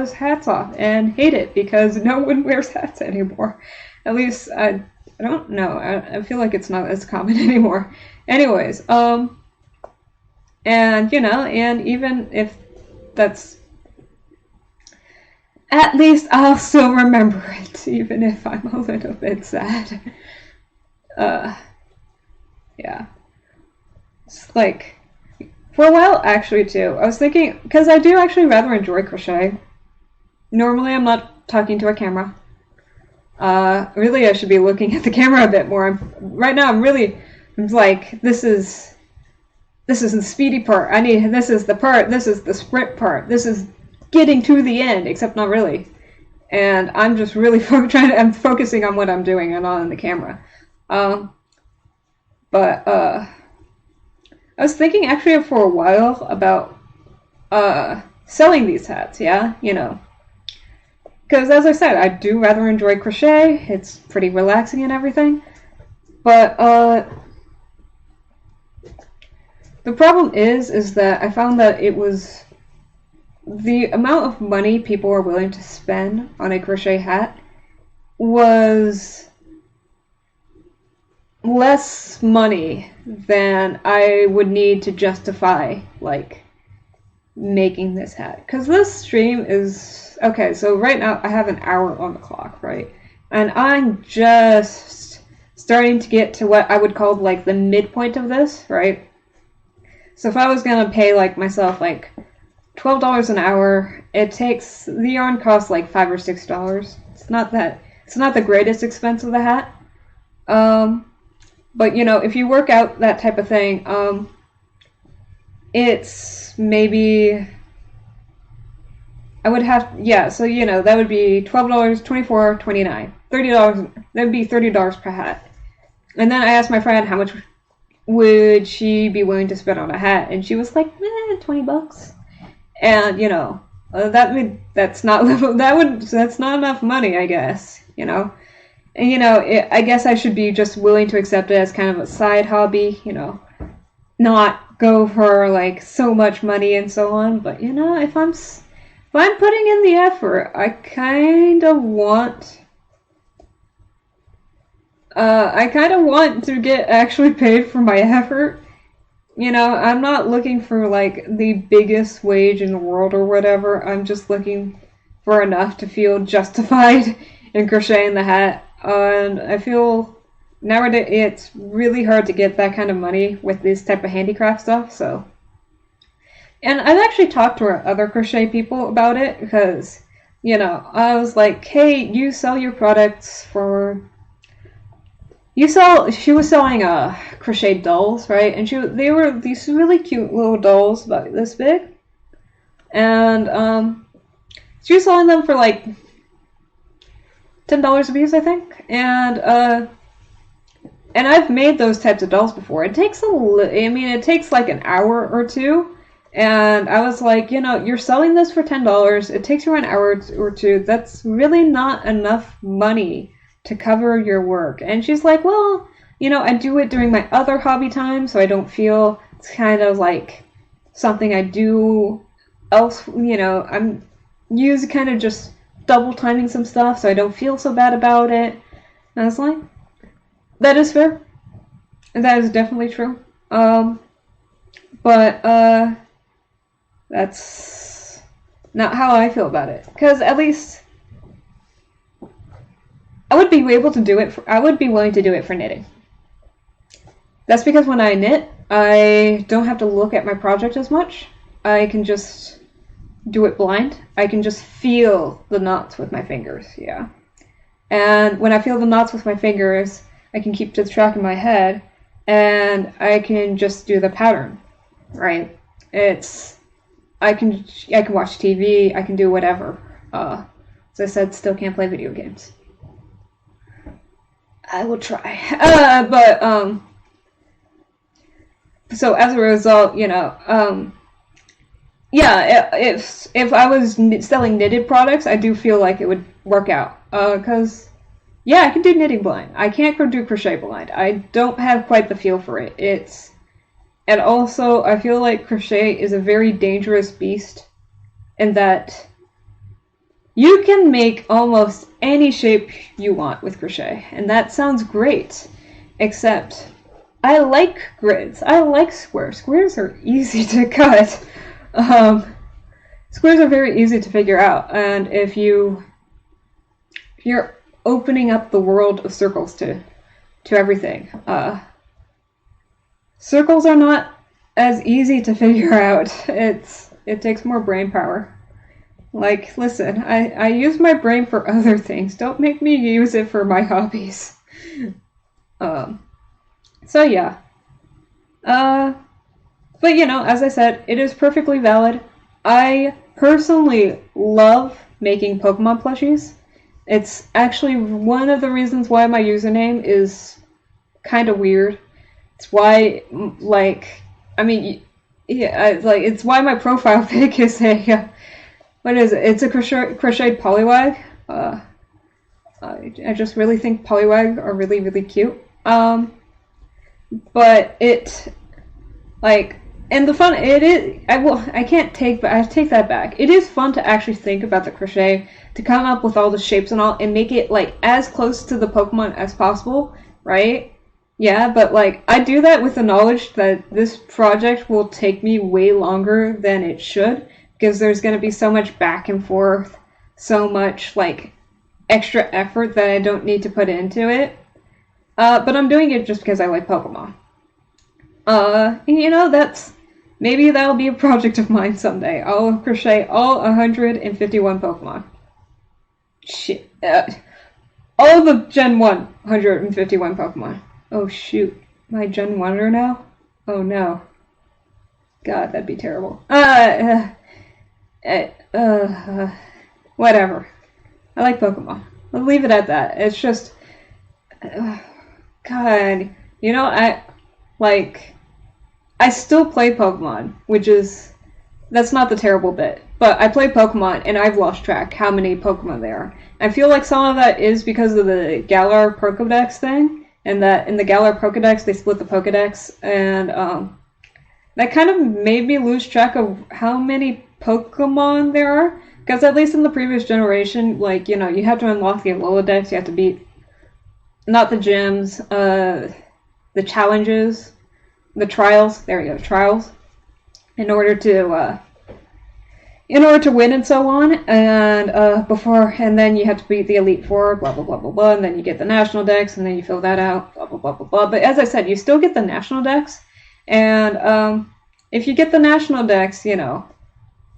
those hats off and hate it because no one wears hats anymore. At least I don't know. I feel like it's not as common anymore. Anyways, and you know, and even if that's, at least I'll still remember it, even if I'm a little bit sad. Yeah. It's like, for a while, actually, too, I was thinking, because I do actually rather enjoy crochet. Normally, I'm not talking to a camera. Really, I should be looking at the camera a bit more. Right now, I'm like, this is the speedy part. This is the sprint part. This is getting to the end, except not really. And I'm just really I'm focusing on what I'm doing and not on the camera. But I was thinking actually for a while about selling these hats, yeah, you know. Because as I said, I do rather enjoy crochet. It's pretty relaxing and everything. But the problem is that I found that it was the amount of money people are willing to spend on a crochet hat was less money than I would need to justify, like, making this hat. Because this stream is... Okay, so right now I have an hour on the clock, right? And I'm just starting to get to what I would call, like, the midpoint of this, right? So if I was gonna pay, like, myself, like, $12 an hour, the yarn costs, like, $5 or $6. It's not the greatest expense of the hat. But, you know, if you work out that type of thing, it's maybe... I would have... Yeah, so, you know, that would be $12, $24, $29, $30. That would be $30 per hat. And then I asked my friend how much would she be willing to spend on a hat, and she was like, $20. And, you know, that's not enough money, I guess, you know. And, you know, I guess I should be just willing to accept it as kind of a side hobby, you know, not go for, like, so much money and so on. But, you know, if I'm putting in the effort, I kind of want to get actually paid for my effort. You know, I'm not looking for, like, the biggest wage in the world or whatever. I'm just looking for enough to feel justified in crocheting the hat. And I feel nowadays it's really hard to get that kind of money with this type of handicraft stuff, so. And I've actually talked to other crochet people about it, because, you know, I was like, hey, you sell your products for... She was selling crochet dolls, right? And they were these really cute little dolls about this big. And she was selling them for, like, $10 a piece, I think. And I've made those types of dolls before. It takes it takes like an hour or two. And I was like, you know, you're selling this for $10. It takes you an hour or two. That's really not enough money to cover your work. And she's like, well, you know, I do it during my other hobby time, so I don't feel it's kind of like something I do else, you know, I'm kind of just double timing some stuff, so I don't feel so bad about it. And I was like, that is fair. And that is definitely true. But that's not how I feel about it. Because at least I would be willing to do it for knitting. That's because when I knit, I don't have to look at my project as much. I can just do it blind. I can just feel the knots with my fingers, yeah. And when I feel the knots with my fingers, I can keep the track in my head, and I can just do the pattern, right? I can watch TV, I can do whatever. As I said, still can't play video games. I will try. So as a result, you know, yeah, if I was selling knitted products, I do feel like it would work out. Because, yeah, I can do knitting blind. I can't do crochet blind. I don't have quite the feel for it. And also, I feel like crochet is a very dangerous beast in that You can make almost any shape you want with crochet, and that sounds great, except I like grids. I like squares. Squares are easy to cut. Squares are very easy to figure out, and if you're opening up the world of circles to everything, circles are not as easy to figure out. It takes more brain power. Like, listen, I use my brain for other things. Don't make me use it for my hobbies. So yeah. But you know, as I said, it is perfectly valid. I personally love making Pokemon plushies. It's actually one of the reasons why my username is kind of weird. It's why, like, I mean, yeah, it's why my profile pic is a, what is it? It's a crocheted Poliwag. I just really think Poliwag are really, really cute. But it, like, and the fun, it is, I take that back. It is fun to actually think about the crochet, to come up with all the shapes and all, and make it, like, as close to the Pokemon as possible, right? Yeah, but, like, I do that with the knowledge that this project will take me way longer than it should, because there's going to be so much back and forth, so much, like, extra effort that I don't need to put into it. But I'm doing it just because I like Pokemon. And, you know, maybe that'll be a project of mine someday. I'll crochet all 151 Pokemon. Shit. All the Gen 1 151 Pokemon. Oh, shoot. My Gen 1er now? Oh, no. God, that'd be terrible. Whatever. I like Pokemon. I'll leave it at that. It's just... God. You know, I still play Pokemon, that's not the terrible bit. But I play Pokemon, and I've lost track how many Pokemon there are. I feel like some of that is because of the Galar Pokedex thing, and that in the Galar Pokedex, they split the Pokedex, and that kind of made me lose track of how many Pokemon there are. Because at least in the previous generation, like, you know, you have to unlock the Alola-dex, you have to beat, not the gyms, the challenges, the trials, there we go, trials, in order to win and so on, and and then you have to beat the Elite Four, blah blah blah blah blah, and then you get the National Dex, and then you fill that out, blah blah blah blah blah. But as I said, you still get the National Dex, and if you get the National Dex, you know,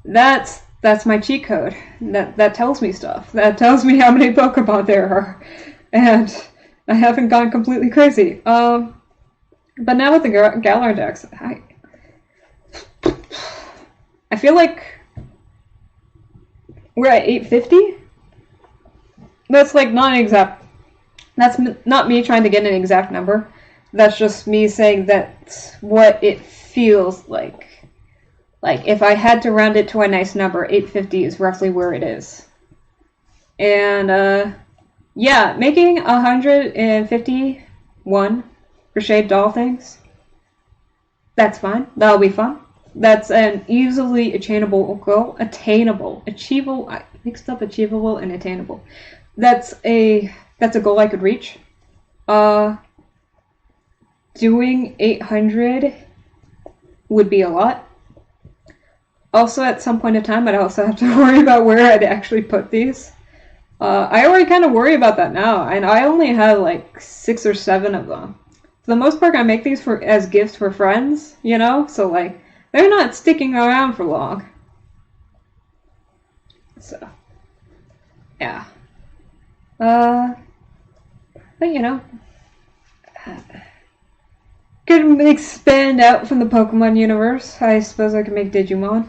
that's my cheat code. That tells me stuff. That tells me how many Pokemon there are, and I haven't gone completely crazy. But now with the Galar Dex, I feel like we're at 850? That's like not an exact... That's not me trying to get an exact number. That's just me saying that's what it feels like. Like, if I had to round it to a nice number, 850 is roughly where it is. And, yeah, making 151 crocheted doll things, that's fine. That'll be fun. That's an easily achievable goal. Achievable. I mixed up achievable and attainable. That's a goal I could reach. Doing 800 would be a lot. Also, at some point in time, I'd also have to worry about where I'd actually put these. I already kind of worry about that now, and I only have like 6 or 7 of them. For the most part, I make these as gifts for friends, you know? So, like, they're not sticking around for long. So, yeah. But, you know, could expand out from the Pokemon universe. I suppose I could make Digimon.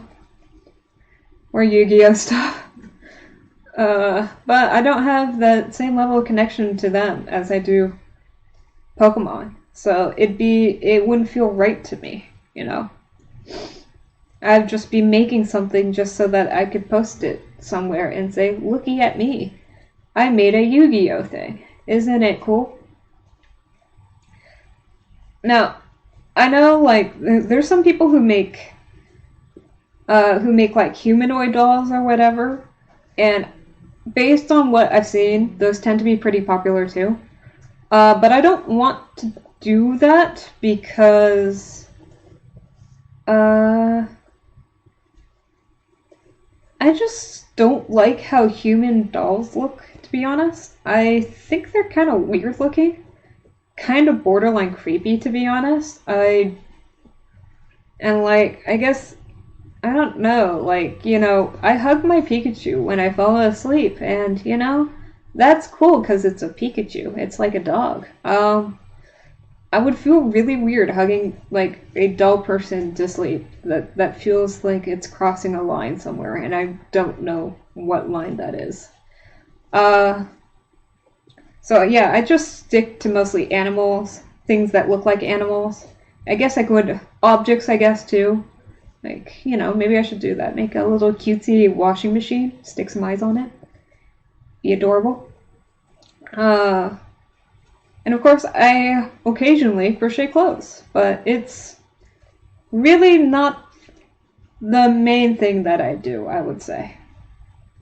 Or Yu-Gi-Oh stuff. But I don't have that same level of connection to them as I do Pokemon. So it wouldn't feel right to me, you know? I'd just be making something just so that I could post it somewhere and say, looky at me. I made a Yu-Gi-Oh thing. Isn't it cool? Now, I know, like, there's some people who make like, humanoid dolls or whatever, and based on what I've seen, those tend to be pretty popular too. But I don't want to do that because I just don't like how human dolls look, to be honest. I think they're kind of weird looking. Kind of borderline creepy, to be honest. I guess, I don't know, like, you know, I hug my Pikachu when I fall asleep, and, you know, that's cool because it's a Pikachu. It's like a dog. I would feel really weird hugging, like, a doll person to sleep. That feels like it's crossing a line somewhere, and I don't know what line that is. So yeah, I just stick to mostly animals, things that look like animals. I guess I could, objects I guess too. Like, you know, maybe I should do that. Make a little cutesy washing machine, stick some eyes on it. Be adorable. And of course I occasionally crochet clothes, but it's really not the main thing that I do, I would say,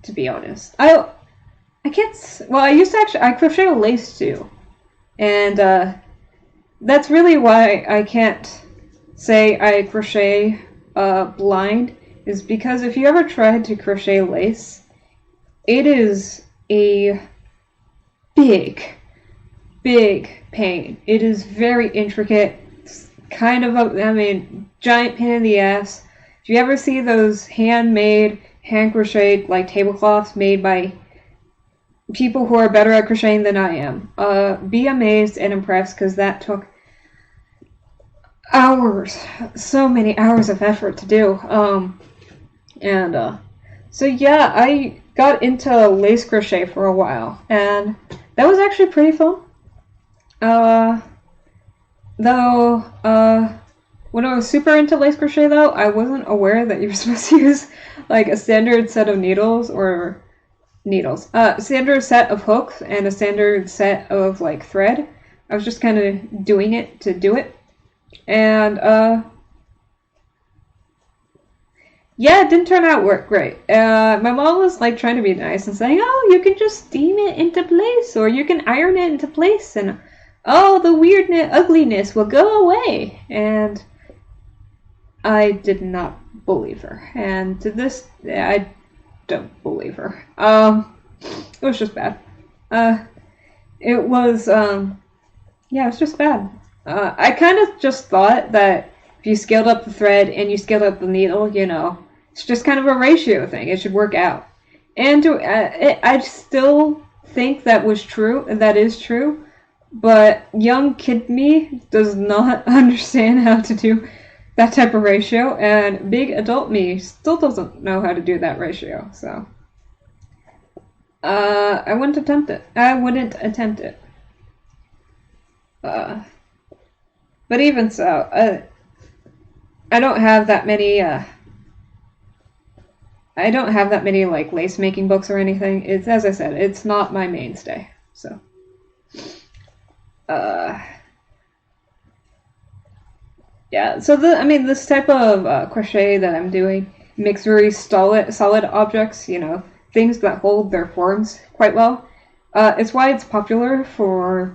to be honest. I can't. Well, I used to I crochet lace too, and that's really why I can't say I crochet blind. Is because if you ever tried to crochet lace, it is a big pain. It is very intricate. It's kind of giant pain in the ass. If you ever see those handmade, hand crocheted like tablecloths made by people who are better at crocheting than I am, be amazed and impressed because that took hours, so many hours of effort to do. So yeah, I got into lace crochet for a while, and that was actually pretty fun. When I was super into lace crochet though, I wasn't aware that you were supposed to use like a standard set of standard set of hooks and a standard set of like thread. I was just kind of doing it to do it. And yeah, it didn't turn out great. My mom was like trying to be nice and saying, "Oh, you can just steam it into place, or you can iron it into place, and oh, the weirdness, ugliness will go away." And I did not believe her, and to this, I don't believe her. It was just bad. It was yeah, it was just bad. I kind of just thought that if you scaled up the thread and you scaled up the needle, you know, it's just kind of a ratio thing. It should work out. And I still think that was true, and that is true, but young kid me does not understand how to do that type of ratio, and big adult me still doesn't know how to do that ratio, so I wouldn't attempt it. But even so, I don't have that many like lace making books or anything. It's, as I said, it's not my mainstay. So yeah, so this type of crochet that I'm doing makes very solid objects, you know, things that hold their forms quite well. It's why it's popular for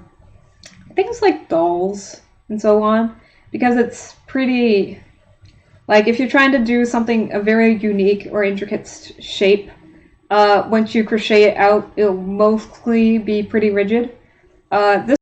things like dolls and so on, because it's pretty, like, if you're trying to do something, a very unique or intricate shape, once you crochet it out, it'll mostly be pretty rigid. This